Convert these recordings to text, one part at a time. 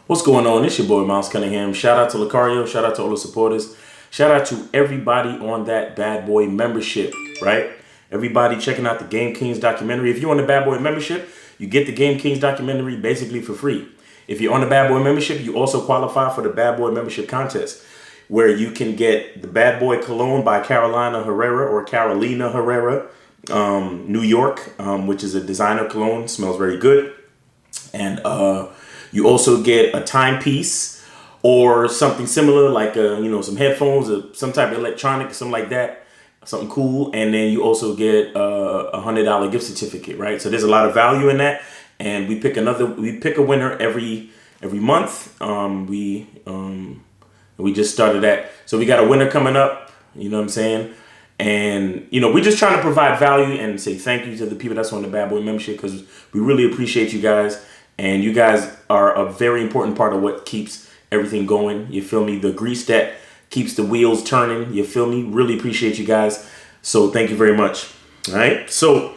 What's going on? It's your boy Miles Cunningham. Shout out to Lucario. Shout out to all the supporters. Shout out to everybody on that Bad Boy membership, right? Everybody checking out the Game Kings documentary. If you're on the Bad Boy membership, you get the Game Kings documentary basically for free. If you're on the Bad Boy membership, you also qualify for the Bad Boy membership contest, where you can get the Bad Boy Cologne by Carolina Herrera or Carolina Herrera, New York, which is a designer cologne. Smells very good. And you also get a timepiece or something similar, like some headphones or some type of electronic, something like that, something cool. And then you also get a $100 gift certificate, right? So there's a lot of value in that. And we pick a winner every month. We just started that, so we got a winner coming up. You know what I'm saying? And we're just trying to provide value and say thank you to the people that's on the Bad Boy membership, because we really appreciate you guys. And you guys are a very important part of what keeps everything going. You feel me? The grease that keeps the wheels turning. You feel me? Really appreciate you guys. So thank you very much. All right. So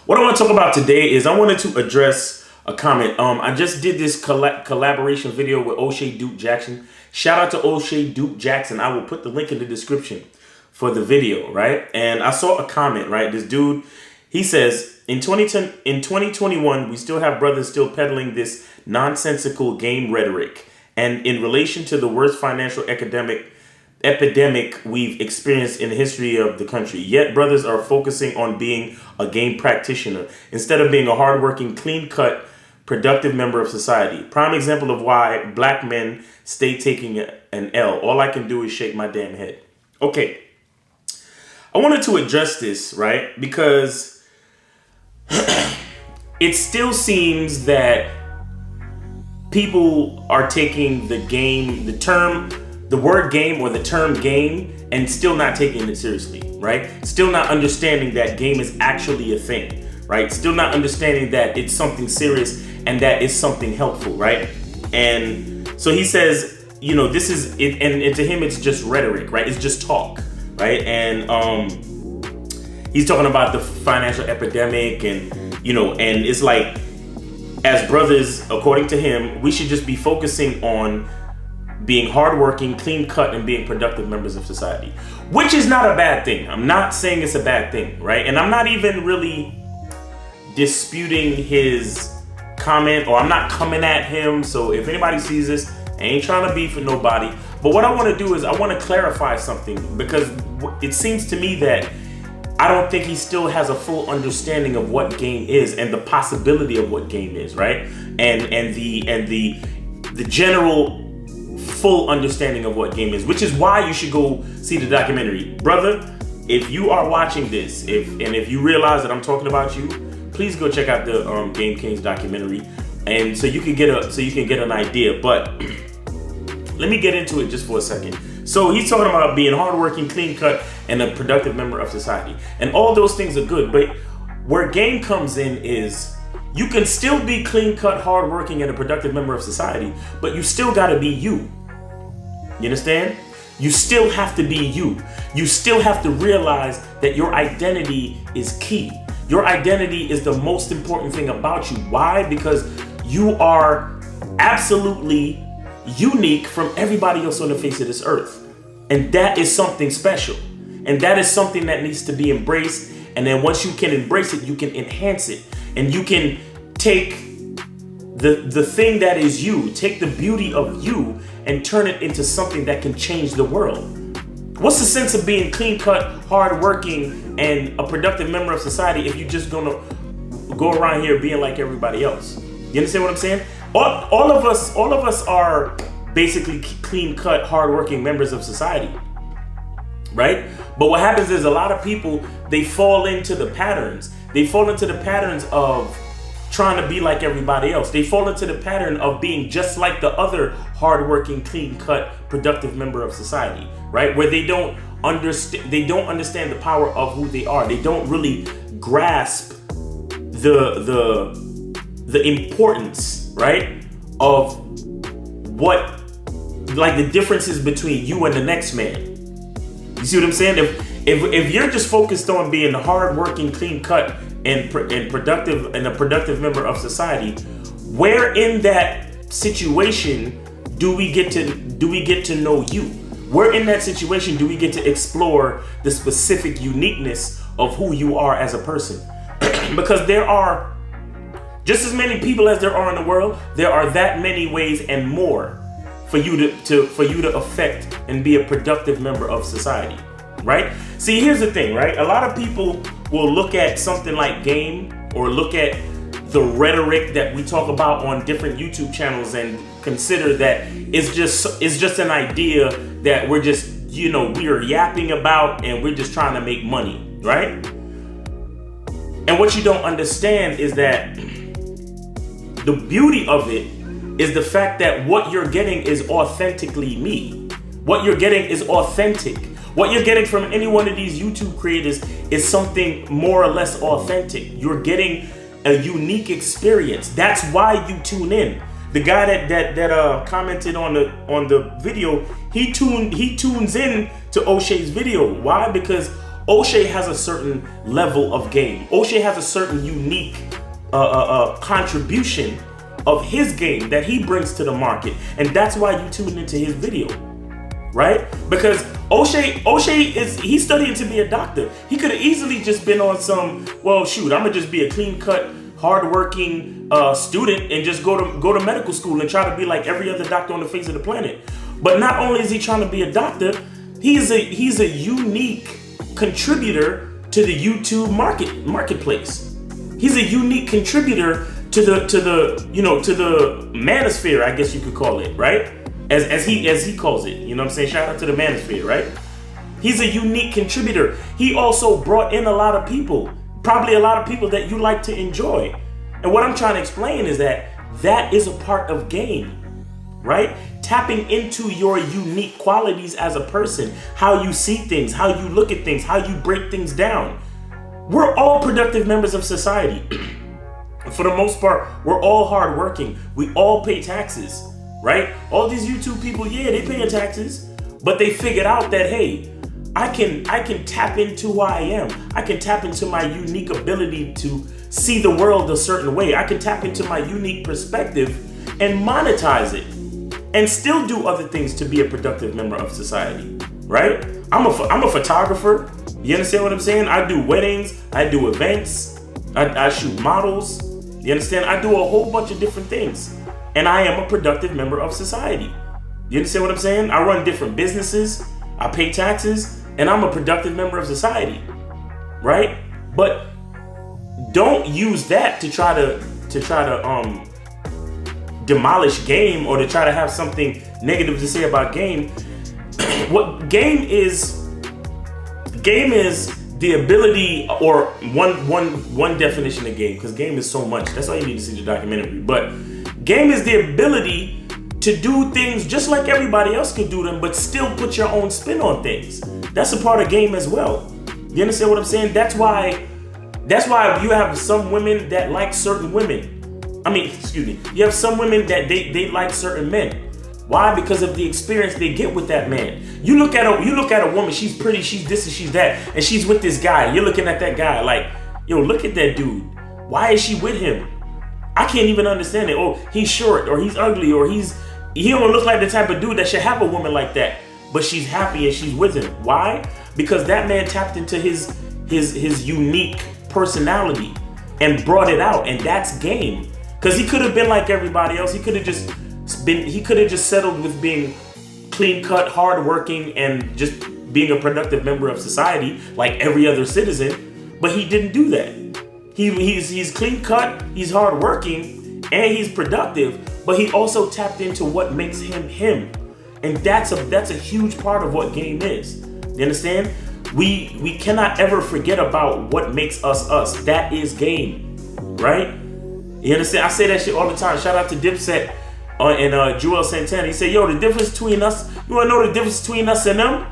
what I want to talk about today is I wanted to address a comment. I just did this collaboration video with OSHAY Duke Jackson. Shout out to OSHAY Duke Jackson. I will put the link in the description for the video, right? And I saw a comment, right? This dude, he says, in 2021, we still have brothers still peddling this nonsensical game rhetoric. And in relation to the worst financial epidemic we've experienced in the history of the country, yet brothers are focusing on being a game practitioner instead of being a hardworking, clean-cut, productive member of society. Prime example of why black men stay taking an L. All I can do is shake my damn head. Okay. I wanted to address this, right? Because it still seems that people are taking the word game or the term game and still not taking it seriously, right? Still not understanding that game is actually a thing, right? Still not understanding that it's something serious and that it's something helpful, right? And so he says, this is it, and to him it's just rhetoric, right? It's just talk, right? And he's talking about the financial epidemic, and and it's like, as brothers, according to him, we should just be focusing on being hardworking, clean cut, and being productive members of society, which is not a bad thing. I'm not saying it's a bad thing, right? And I'm not even really disputing his comment, or I'm not coming at him. So if anybody sees this, I ain't trying to beef with nobody. But what I want to do is I want to clarify something, because it seems to me that I don't think he still has a full understanding of what game is and the possibility of what game is, right? And the general full understanding of what game is, which is why you should go see the documentary. Brother, if you are watching this, if you realize that I'm talking about you, please go check out the Game Kings documentary, and so you can get an idea. But let me get into it just for a second. So he's talking about being hardworking, clean cut, and a productive member of society. And all those things are good, but where game comes in is you can still be clean cut, hardworking, and a productive member of society, but you still gotta be you. You understand? You still have to be you. You still have to realize that your identity is key. Your identity is the most important thing about you. Why? Because you are absolutely unique from everybody else on the face of this earth. And that is something special. And that is something that needs to be embraced. And then once you can embrace it, you can enhance it. And you can take the thing that is you, take the beauty of you, and turn it into something that can change the world. What's the sense of being clean cut, hardworking, and a productive member of society if you're just gonna go around here being like everybody else? You understand what I'm saying? All of us are basically clean cut, hardworking members of society, right? But what happens is a lot of people, they fall into the patterns. They fall into the patterns of trying to be like everybody else. They fall into the pattern of being just like the other hardworking, clean cut, productive member of society, right? Where they don't understand the power of who they are. They don't really grasp the importance, right, of what, like, the differences between you and the next man. You see what I'm saying? If you're just focused on being hardworking, clean cut, and productive, and a productive member of society, where in that situation do we get to know you? Where in that situation do we get to explore the specific uniqueness of who you are as a person? Because there are just as many people as there are in the world, there are that many ways and more for you to affect and be a productive member of society, right? See, here's the thing, right? A lot of people will look at something like game or look at the rhetoric that we talk about on different YouTube channels and consider that it's just an idea that we're just, we are yapping about and we're just trying to make money, right? And what you don't understand is that the beauty of it is the fact that what you're getting is authentically me. What you're getting is authentic. What you're getting from any one of these YouTube creators is something more or less authentic. You're getting a unique experience. That's why you tune in. The guy that commented on the video, he tunes in to OSHAY's video. Why? Because OSHAY has a certain level of game. OSHAY has a certain unique contribution of his game that he brings to the market, and that's why you tune into his video, right? Because OSHAY he's studying to be a doctor. He could have easily just been on some, well, shoot, I'm gonna just be a clean cut, hardworking student and just go to medical school and try to be like every other doctor on the face of the planet. But not only is he trying to be a doctor, he's a unique contributor to the YouTube marketplace. He's a unique contributor to the manosphere, I guess you could call it, right? As he calls it, you know what I'm saying? Shout out to the manosphere, right? He's a unique contributor. He also brought in a lot of people, probably a lot of people that you like to enjoy. And what I'm trying to explain is that is a part of game, right? Tapping into your unique qualities as a person, how you see things, how you look at things, how you break things down. We're all productive members of society. For the most part, we're all hardworking. We all pay taxes, right? All these YouTube people, yeah, they pay taxes, but they figured out that, hey, I can tap into who I am. I can tap into my unique ability to see the world a certain way. I can tap into my unique perspective and monetize it and still do other things to be a productive member of society, right? I'm a photographer. You understand what I'm saying? I do weddings, I do events, I shoot models. You understand? I do a whole bunch of different things. And I am a productive member of society. You understand what I'm saying? I run different businesses, I pay taxes, and I'm a productive member of society. Right? But don't use that to try to demolish game or to try to have something negative to say about game. What game is the ability, or one definition of game, because game is so much. That's why you need to see the documentary. But game is the ability to do things just like everybody else could do them, but still put your own spin on things. That's a part of game as well. You understand what I'm saying? That's why you have some women that like certain women. You have some women that they like certain men. Why? Because of the experience they get with that man. You look at a woman, she's pretty, she's this and she's that, and she's with this guy. You're looking at that guy like, yo, look at that dude. Why is she with him? I can't even understand it. Oh, he's short, or he's ugly, or he don't look like the type of dude that should have a woman like that. But she's happy and she's with him. Why? Because that man tapped into his unique personality and brought it out, and that's game. Because he could have been like everybody else. He could have just settled with being clean cut, hardworking, and just being a productive member of society like every other citizen. But he didn't do that. He's clean cut, he's hardworking, and he's productive. But he also tapped into what makes him him, and that's a huge part of what game is. You understand? We cannot ever forget about what makes us us. That is game, right? You understand? I say that shit all the time. Shout out to Dipset and Joel Santana. He said, yo, the difference between us, you wanna know the difference between us and them?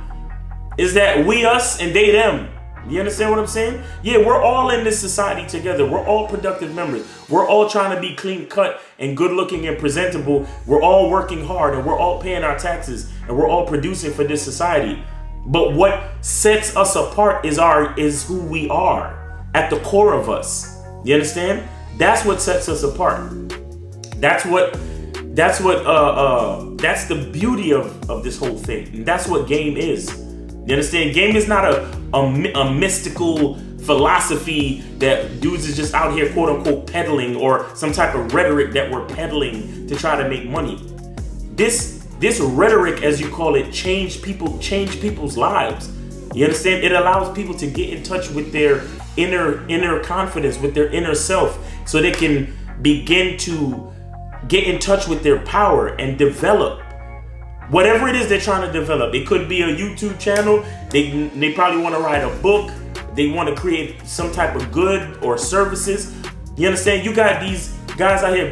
Is that we us and they them. You understand what I'm saying? Yeah, we're all in this society together. We're all productive members. We're all trying to be clean cut and good looking and presentable. We're all working hard and we're all paying our taxes and we're all producing for this society. But what sets us apart is who we are at the core of us. You understand? That's what sets us apart. That's what That's the beauty of this whole thing. And that's what game is. You understand? Game is not a mystical philosophy that dudes is just out here quote unquote peddling, or some type of rhetoric that we're peddling to try to make money. This rhetoric, as you call it, change people's lives. You understand? It allows people to get in touch with their inner confidence, with their inner self, so they can begin to get in touch with their power and develop whatever it is they're trying to develop. It could be a YouTube channel. They probably want to write a book. They want to create some type of good or services. You understand? You got these guys out here,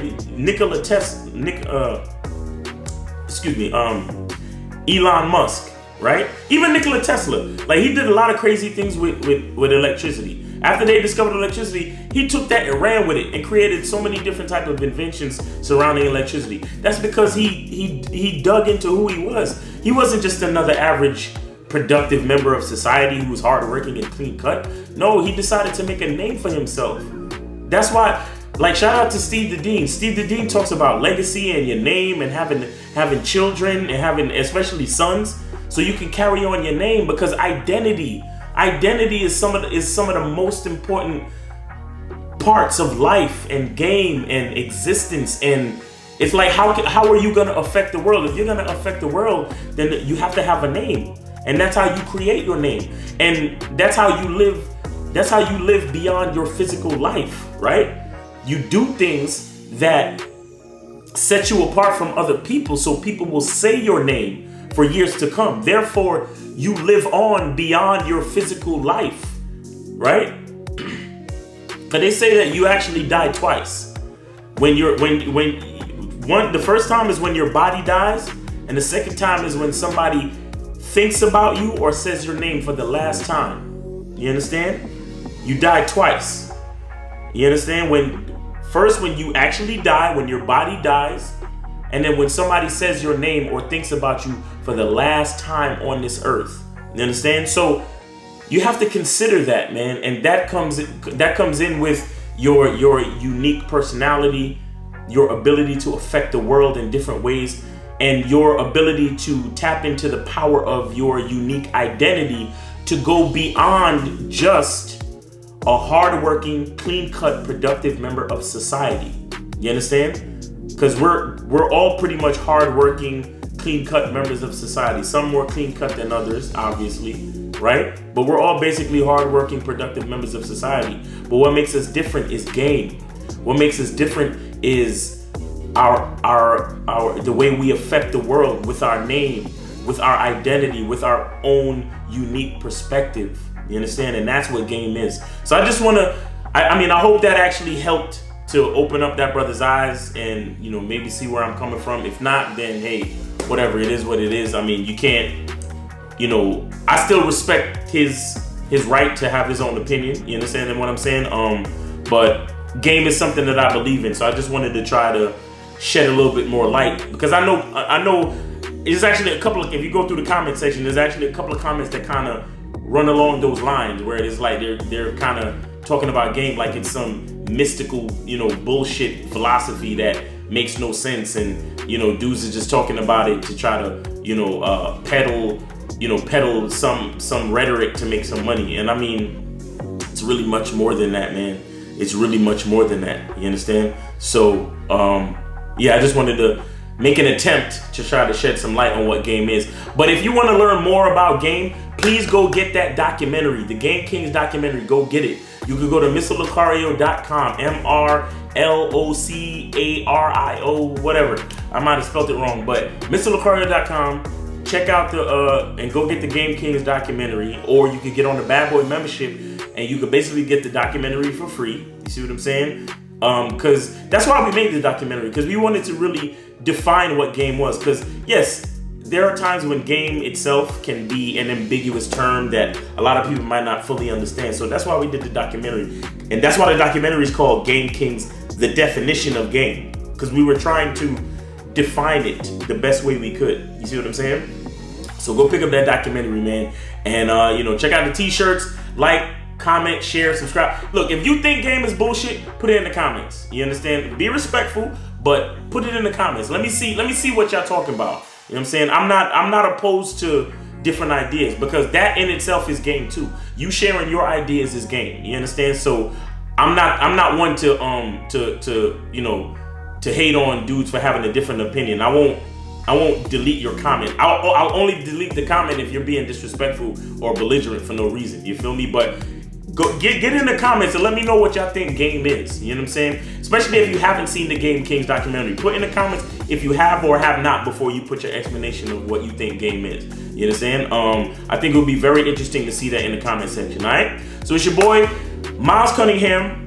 Elon Musk, right? Even Nikola Tesla, like, he did a lot of crazy things with electricity. After they discovered electricity, he took that and ran with it and created so many different types of inventions surrounding electricity. That's because he dug into who he was. He wasn't just another average productive member of society who was hardworking and clean cut. No, he decided to make a name for himself. That's why, like, shout out to Steve the Dean. Steve the Dean talks about legacy and your name and having children and having especially sons, so you can carry on your name, because identity is some of the most important parts of life and game and existence. And it's like, how are you going to affect the world? If you're going to affect the world, then you have to have a name. And that's how you create your name. And that's how you live. That's how you live beyond your physical life, right? You do things that set you apart from other people, so people will say your name for years to come. Therefore, you live on beyond your physical life, right? But they say that you actually die twice. The first time is when your body dies, and the second time is when somebody thinks about you or says your name for the last time. You understand? You die twice. You understand? When you actually die, when your body dies, and then when somebody says your name or thinks about you for the last time on this earth. You understand? So you have to consider that, man. And that comes in with your unique personality, your ability to affect the world in different ways, and your ability to tap into the power of your unique identity to go beyond just a hardworking, clean-cut, productive member of society. You understand? Because we're all pretty much hardworking, clean-cut members of society. Some more clean-cut than others, obviously, right? But we're all basically hardworking, productive members of society. But what makes us different is game. What makes us different is the way we affect the world with our name, with our identity, with our own unique perspective. You understand? And that's what game is. So I just want to, I hope that actually helped to open up that brother's eyes and, maybe see where I'm coming from. If not, then hey, whatever, it is what it is. I mean, you can't, I still respect his right to have his own opinion. You understand what I'm saying? But game is something that I believe in. So I just wanted to try to shed a little bit more light, because I know there's actually a couple of, if you go through the comment section, there's actually a couple of comments that kind of run along those lines, where it's like they're kind of talking about game like it's some mystical, bullshit philosophy that makes no sense, and dudes are just talking about it to try to peddle some rhetoric to make some money. And I mean, it's really much more than that, man. It's really much more than that. You understand? So I just wanted to make an attempt to try to shed some light on what game is. But if you want to learn more about game, please go get that documentary, the Game Kings documentary. Go get it. You can go to MrLocario.com, MrLocario, whatever. I might have spelled it wrong, but MrLocario.com. Check out and go get the Game Kings documentary, or you can get on the Bad Boy membership and you can basically get the documentary for free. You see what I'm saying? Because that's why we made the documentary, because we wanted to really define what game was. Because yes, there are times when game itself can be an ambiguous term that a lot of people might not fully understand. So that's why we did the documentary. And that's why the documentary is called Game Kings, the definition of game. Because we were trying to define it the best way we could. You see what I'm saying? So go pick up that documentary, man. And, check out the t-shirts. Like, comment, share, subscribe. Look, if you think game is bullshit, put it in the comments. You understand? Be respectful, but put it in the comments. Let me see what y'all talking about. You know what I'm saying? I'm not opposed to different ideas, because that in itself is game too. You sharing your ideas is game. You understand? So I'm not one to hate on dudes for having a different opinion. I won't delete your comment. I'll only delete the comment if you're being disrespectful or belligerent for no reason. You feel me? But go get in the comments and let me know what y'all think game is. You know what I'm saying? Especially if you haven't seen the Game Kings documentary. Put in the comments if you have or have not before you put your explanation of what you think game is. You understand? I think it would be very interesting to see that in the comment section. All right? So it's your boy, Miles Cunningham.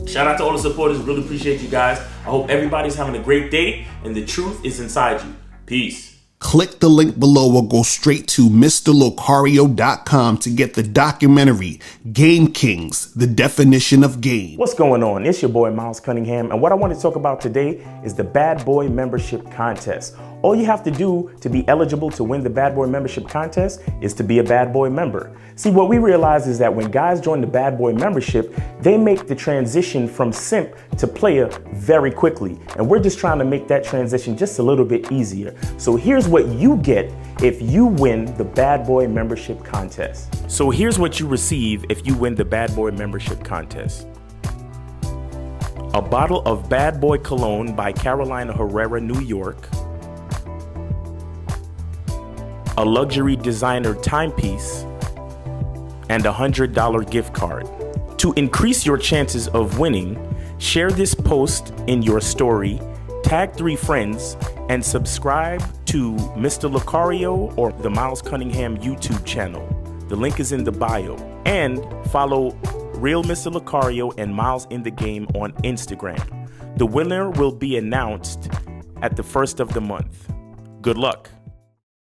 Shout out to all the supporters. Really appreciate you guys. I hope everybody's having a great day and the truth is inside you. Peace. Click the link below or go straight to MrLocario.com to get the documentary, Game Kings, The Definition of Game. What's going on? It's your boy, Miles Cunningham, and what I want to talk about today is the Bad Boy Membership Contest. All you have to do to be eligible to win the Bad Boy Membership Contest is to be a Bad Boy member. See, what we realize is that when guys join the Bad Boy membership, they make the transition from simp to player very quickly. And we're just trying to make that transition just a little bit easier. So here's what you get if you win the Bad Boy Membership Contest. So here's what you receive if you win the Bad Boy Membership Contest. A bottle of Bad Boy Cologne by Carolina Herrera, New York. A luxury designer timepiece, and a $100 gift card. To increase your chances of winning, share this post in your story, tag 3 friends, and subscribe to Mr. Locario or the Miles Cunningham YouTube channel. The link is in the bio. And follow Real Mr. Locario and Miles in the Game on Instagram. The winner will be announced at the first of the month. Good luck.